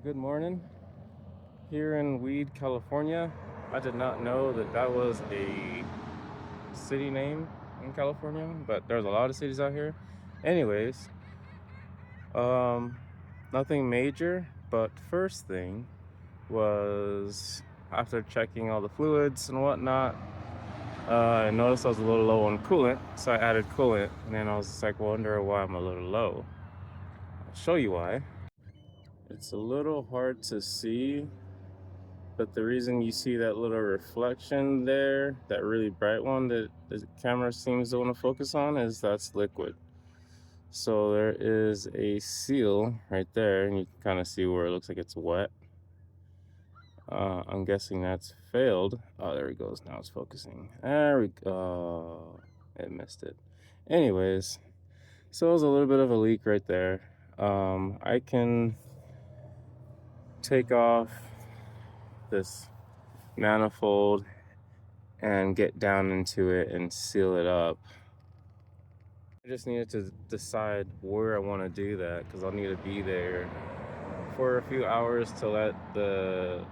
Good morning. Here in Weed, California. I did not know that that was a city name in California, but there's a lot of cities out here. Anyways, um, nothing major, but first thing was after checking all the fluids and whatnot, I noticed I was a little low on coolant, so I added coolant, and then I was just like, wonder why I'm a little low. I'll show you why. It's a little hard to see, but the reason you see that little reflection there, that really bright one that the camera seems to want to focus on, is that's liquid. So there is a seal right there, and you can kind of see where it looks like it's wet. I'm guessing that's failed. Oh, there it goes. Now it's focusing. There we go. It missed it. Anyways, so it was a little bit of a leak right there. I can take off this manifold and get down into it and seal it up. I just needed to decide where I want to do that because I'll need to be there for a few hours to let the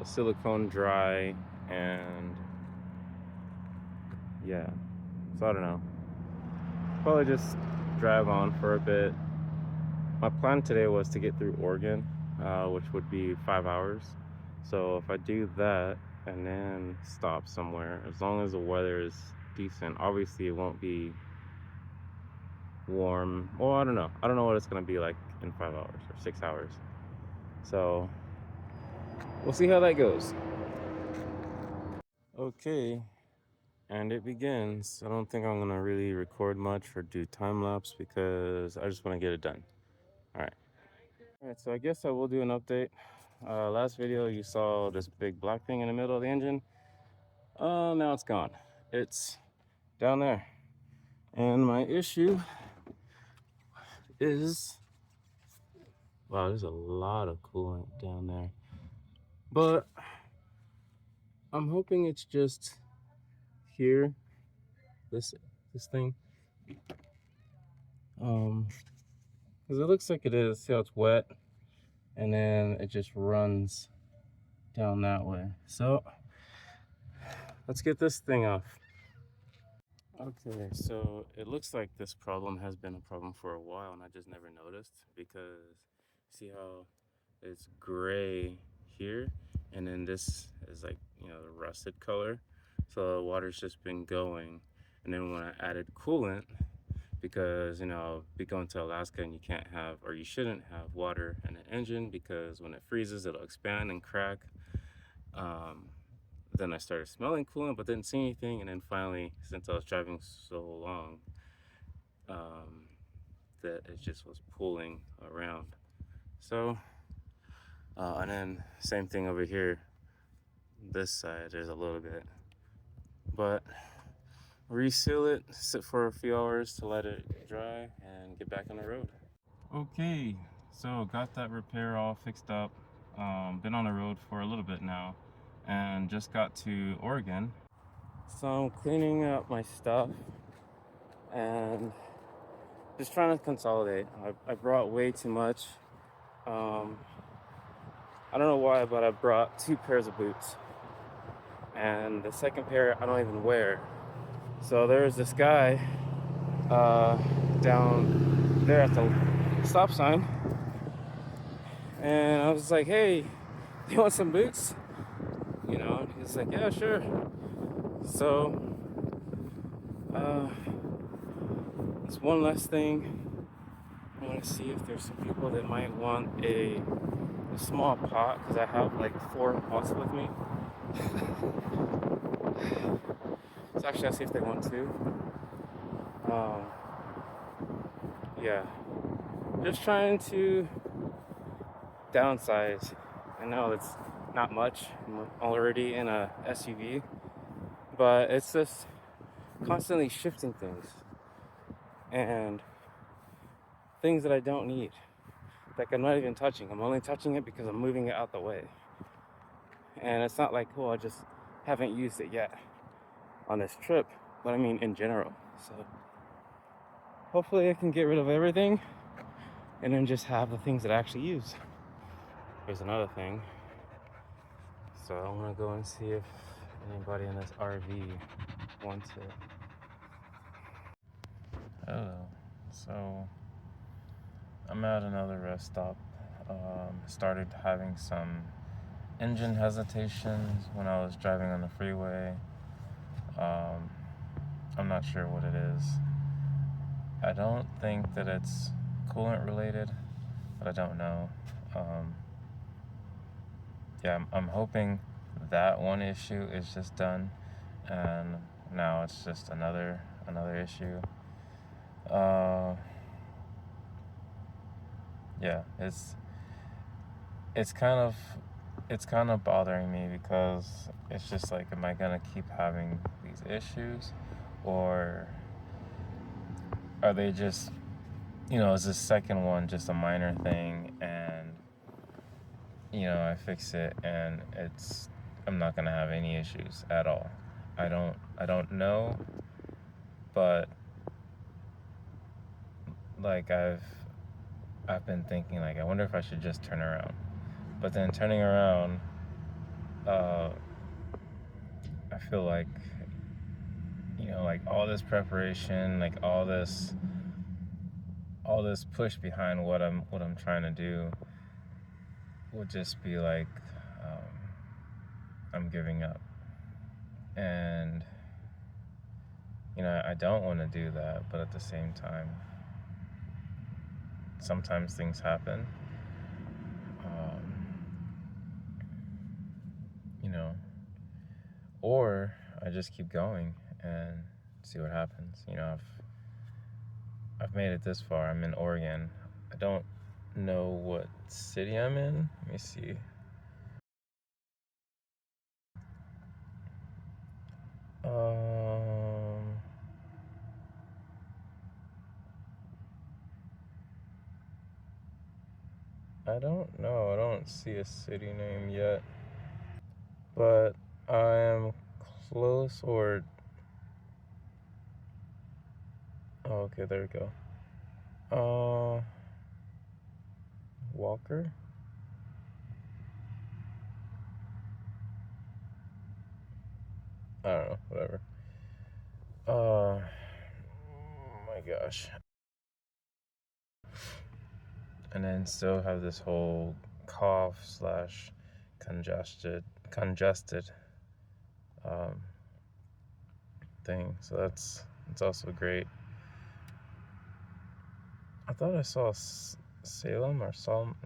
silicone dry, and yeah, so I don't know, probably just drive on for a bit. My plan today was to get through Oregon, which would be 5 hours. So if I do that and then stop somewhere, as long as the weather is decent, obviously it won't be warm. Well, I don't know. I don't know what it's going to be like in 5 hours or 6 hours. So we'll see how that goes. Okay, and it begins. I don't think I'm going to really record much or do time lapse because I just want to get it done. All right. All right, so I guess I will do an update. Last video you saw this big black thing in the middle of the engine. Now it's gone. It's down there. And my issue is, wow, there's a lot of coolant down there. But I'm hoping it's just here, this thing. Because it looks like it is. See how it's wet? And then it just runs down that way. So let's get this thing off. Okay, so it looks like this problem has been a problem for a while and I just never noticed, because see how it's gray here and then this is like, the rusted color. So the water's just been going, and then when I added coolant, because be going to Alaska and you can't have, or you shouldn't have, water in an engine because when it freezes it'll expand and crack. Then I started smelling coolant but didn't see anything, and then finally, since I was driving so long, that it just was pulling around. So and then same thing over here, this side there's a little bit, but reseal it, sit for a few hours to let it dry, and get back on the road. Okay, so got that repair all fixed up. Been on the road for a little bit now and just got to Oregon. So I'm cleaning up my stuff and just trying to consolidate. I brought way too much. I don't know why, but I brought 2 pairs of boots, and the second pair I don't even wear. So there's this guy down there at the stop sign, and I was like, hey, do you want some boots? And he's like, yeah, sure. So it's one less thing. I want to see if there's some people that might want a small pot, because I have like 4 pots with me. So actually I'll see if they want to. Yeah, just trying to downsize. I know it's not much, I'm already in a SUV, but it's just constantly shifting things and things that I don't need, like I'm not even touching. I'm only touching it because I'm moving it out the way, and it's not like, I just haven't used it yet on this trip, but I mean in general. So hopefully I can get rid of everything and then just have the things that I actually use. here's another thing. So I want to go and see if anybody in this RV wants it. Hello. So I'm at another rest stop. Started having some engine hesitations when I was driving on the freeway. I'm not sure what it is. I don't think that it's coolant related, but I don't know. Yeah, I'm hoping that one issue is just done, and now it's just another issue. Yeah, it's kind of bothering me because it's just like, am I gonna keep having these issues, or are they just, is this second one just a minor thing, and I fix it and I'm not gonna have any issues at all. I don't know, but like I've been thinking, like, I wonder if I should just turn around. But then turning around, I feel like, like all this preparation, like all this push behind what I'm trying to do would just be like, I'm giving up. And I don't want to do that, but at the same time, sometimes things happen. Or I just keep going and see what happens. I've made it this far. I'm in Oregon. I don't know what city I'm in. Let me see. I don't know. I don't see a city name yet. But I am close, or... Oh, okay, there we go. Walker? I don't know, whatever. Oh my gosh. And then still have this whole cough slash congested thing. So that's also great. I thought I saw Salem or Solomon.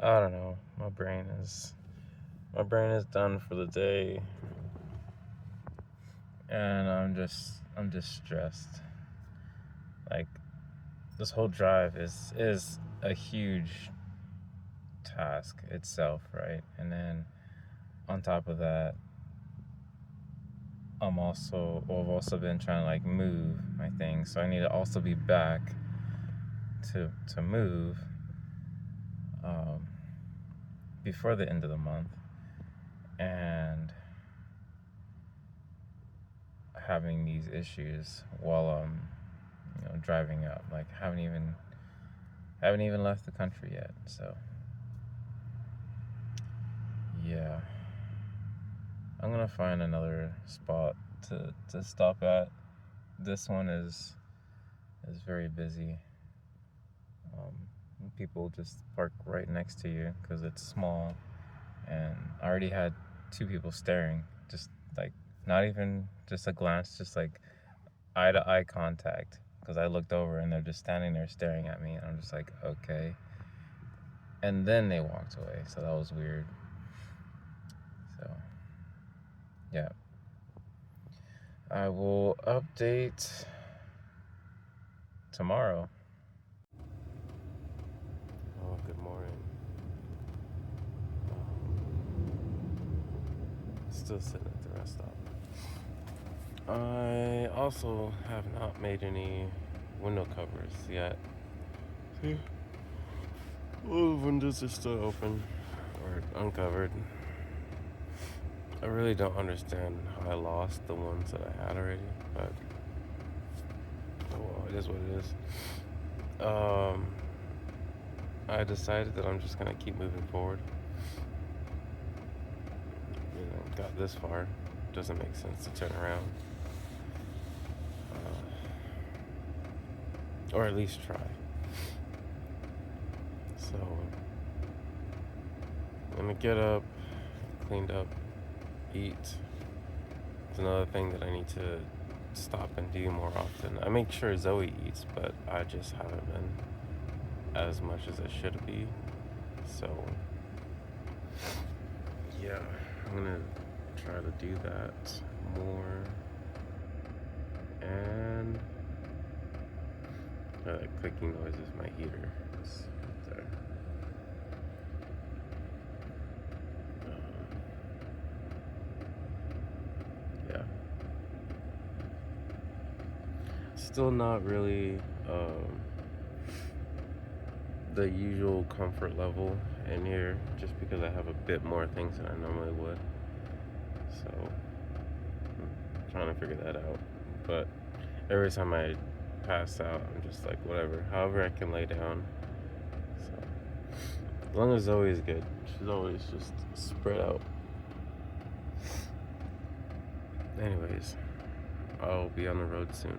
I don't know. My brain is done for the day, and I'm just stressed. Like, this whole drive is a huge task itself, right? And then on top of that, I've also been trying to like move my things, so I need to also be back to move before the end of the month, and having these issues while I'm driving up. Like, haven't even left the country yet. So yeah, I'm gonna find another spot to stop at. This one is very busy. People just park right next to you because it's small, and I already had 2 people staring, just like, not even just a glance, just like eye to eye contact, because I looked over and they're just standing there staring at me, and I'm just like, okay. And then they walked away, so that was weird. So yeah, I will update tomorrow. Oh, good morning. Still sitting at the rest stop. I also have not made any window covers yet. All the windows are still open or uncovered. I really don't understand how I lost the ones that I had already, but oh well, it is what it is. I decided that I'm just gonna keep moving forward. You know, got this far. Doesn't make sense to turn around. Or at least try. So, I'm gonna get up, cleaned up, eat. It's another thing that I need to stop and do more often. I make sure Zoe eats, but I just haven't been as much as I should be. So, yeah, I'm gonna try to do that more. And that clicking noise is my heater. It's right there. Yeah. Still not really the usual comfort level in here, just because I have a bit more things than I normally would. So I'm trying to figure that out. But every time I pass out, I'm just like, whatever, however I can lay down. So as long as Zoe's good, she's always just spread out. Anyways, I'll be on the road soon.